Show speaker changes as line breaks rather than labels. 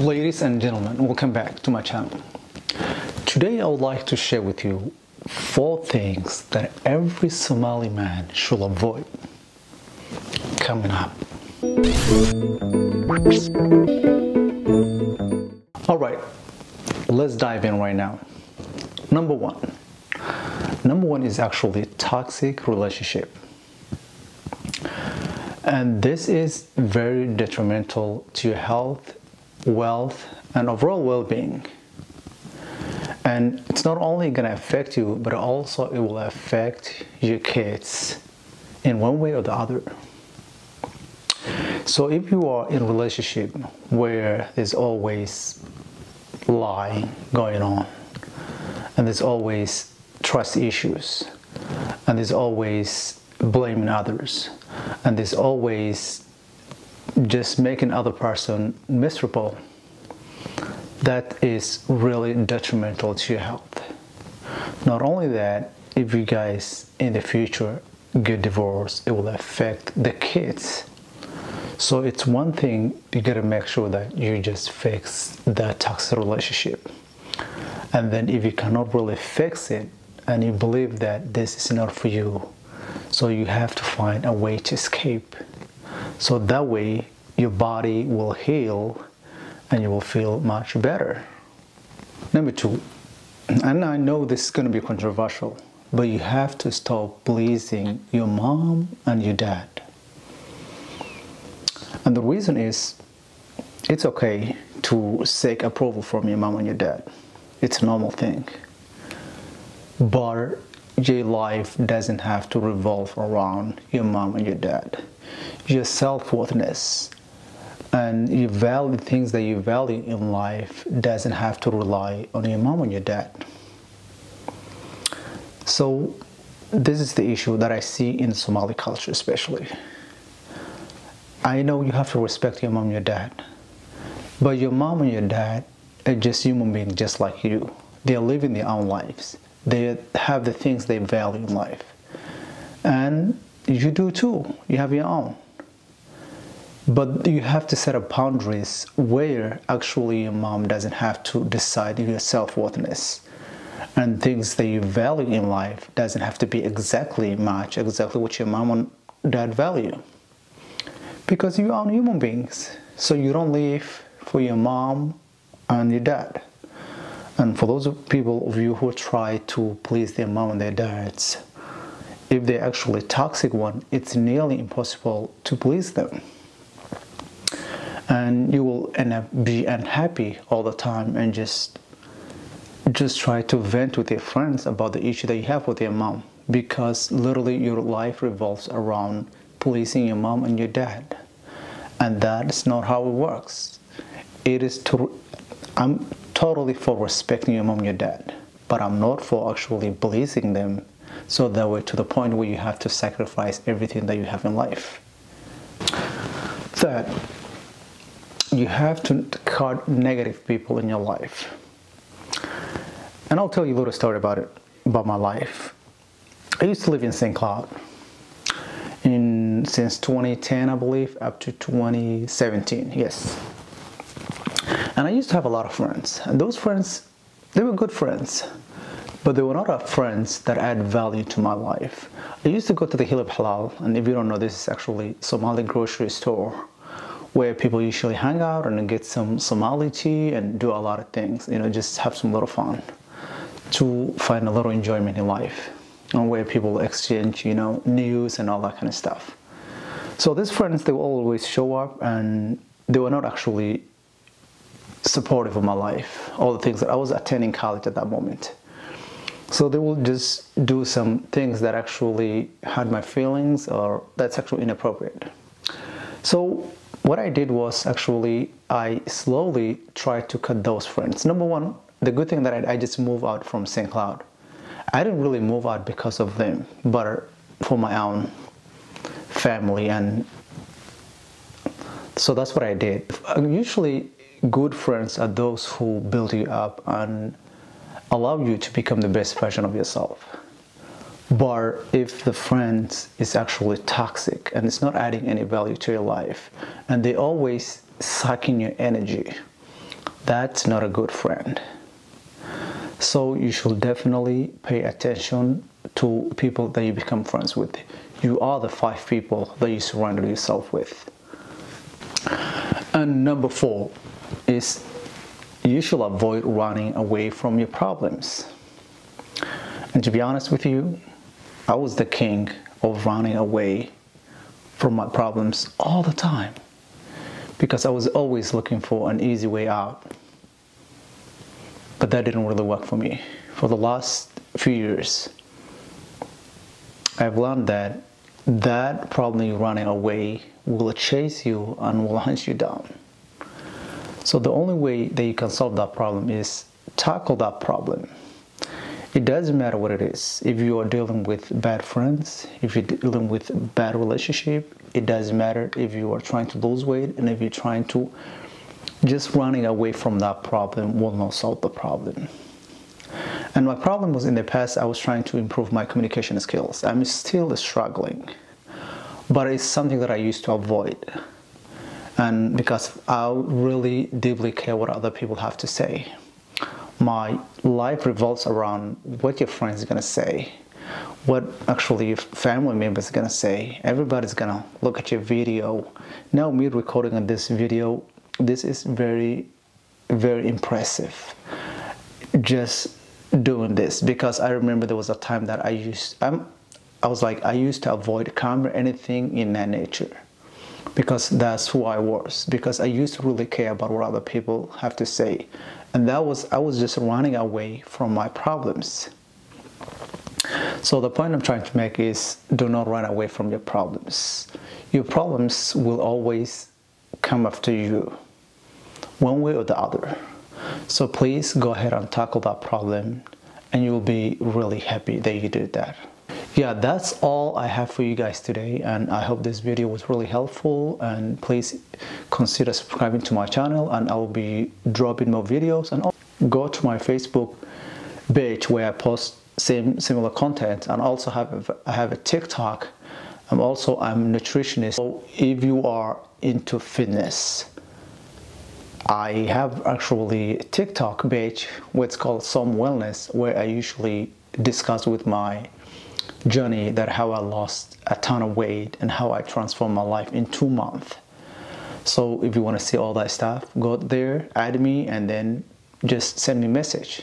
Ladies and gentlemen, welcome back to my channel. Today I would like to share with you 4 things that every Somali man should avoid coming up. Alright, let's dive in right now. Number one is actually toxic relationship. And this is very detrimental to your health, wealth, and overall well-being. And it's not only going to affect you, but also it will affect your kids in one way or the other. So if you are in a relationship where there's always lying going on, and there's always trust issues, and there's always blaming others, and there's always just making other person miserable, that is really detrimental to your health. Not only that, if you guys in the future get divorced, it will affect the kids. So it's one thing, you gotta make sure that you just fix that toxic relationship. And then if you cannot really fix it, and you believe that this is not for you, so you have to find a way to escape. So that way your body will heal and you will feel much better. Number 2, and I know this is going to be controversial, but you have to stop pleasing your mom and your dad. And the reason is, it's okay to seek approval from your mom and your dad. It's a normal thing. But your life doesn't have to revolve around your mom and your dad. Your self-worthiness and you value things that you value in life doesn't have to rely on your mom and your dad. So this is the issue that I see in Somali culture especially. I know you have to respect your mom and your dad, but your mom and your dad are just human beings just like you. They are living their own lives. They have the things they value in life. And you do too. You have your own. But you have to set up boundaries where actually your mom doesn't have to decide your self-worthiness. And things that you value in life doesn't have to be exactly what your mom and dad value. Because you are human beings. So you don't live for your mom and your dad. And for those people of you who try to please their mom and their dads, if they're actually toxic one, it's nearly impossible to please them. And you will end up be unhappy all the time and just try to vent with your friends about the issue that you have with your mom, because literally your life revolves around pleasing your mom and your dad. And that's not how it works. I'm totally for respecting your mom and your dad, but I'm not for actually pleasing them so that way to the point where you have to sacrifice everything that you have in life. Third, you have to cut negative people in your life. And I'll tell you a little story about my life. I used to live in St. Cloud since 2010, I believe, up to 2017, yes. And I used to have a lot of friends, and those friends, they were good friends, but they were not friends that add value to my life. I used to go to the Hill of Halal, and if you don't know, this is actually Somali grocery store where people usually hang out and get some Somali tea and do a lot of things, just have some little fun to find a little enjoyment in life, and where people exchange, news and all that kind of stuff. So these friends, they will always show up, and they were not actually supportive of my life, all the things that I was attending college at that moment. So they will just do some things that actually hurt my feelings, or that's actually inappropriate. So what I did was actually I slowly tried to cut those friends. Number one, the good thing that I just moved out from St. Cloud. I didn't really move out because of them, but for my own family, and so that's what I did. Usually good friends are those who build you up and allow you to become the best version of yourself. But if the friend is actually toxic and it's not adding any value to your life, and they always sucking your energy, that's not a good friend. So you should definitely pay attention to people that you become friends with. You are the 5 people that you surround yourself with. And number 4 is you should avoid running away from your problems. And to be honest with you, I was the king of running away from my problems all the time because I was always looking for an easy way out. But that didn't really work for me. For the last few years, I've learned that that problem you're running away will chase you and will hunt you down. So the only way that you can solve that problem is tackle that problem. It doesn't matter what it is. If you are dealing with bad friends, if you're dealing with bad relationship, it doesn't matter if you are trying to lose weight, and if you're trying to just running away from that problem will not solve the problem. And my problem was in the past, I was trying to improve my communication skills. I'm still struggling, but it's something that I used to avoid. And because I really deeply care what other people have to say. My life revolves around what your friends are going to say, what actually your family members are going to say. Everybody's going to look at your video. Now me recording on this video, this is very, very impressive. Just doing this, because I remember there was a time that I used to avoid camera, anything in that nature, because that's who I was, because I used to really care about what other people have to say. And I was just running away from my problems. So the point I'm trying to make is, do not run away from your problems. Your problems will always come after you, one way or the other. So please go ahead and tackle that problem, and you'll be really happy that you did that. Yeah, that's all I have for you guys today, and I hope this video was really helpful. And please consider subscribing to my channel, and I'll be dropping more videos. And go to my Facebook page where I post similar content, and also I have a TikTok. I'm a nutritionist. So if you are into fitness, I have actually a TikTok page where it's called Some Wellness, where I usually discuss with my journey that how I lost a ton of weight and how I transformed my life in 2 months. So if you want to see all that stuff, go there, add me, and then just send me a message.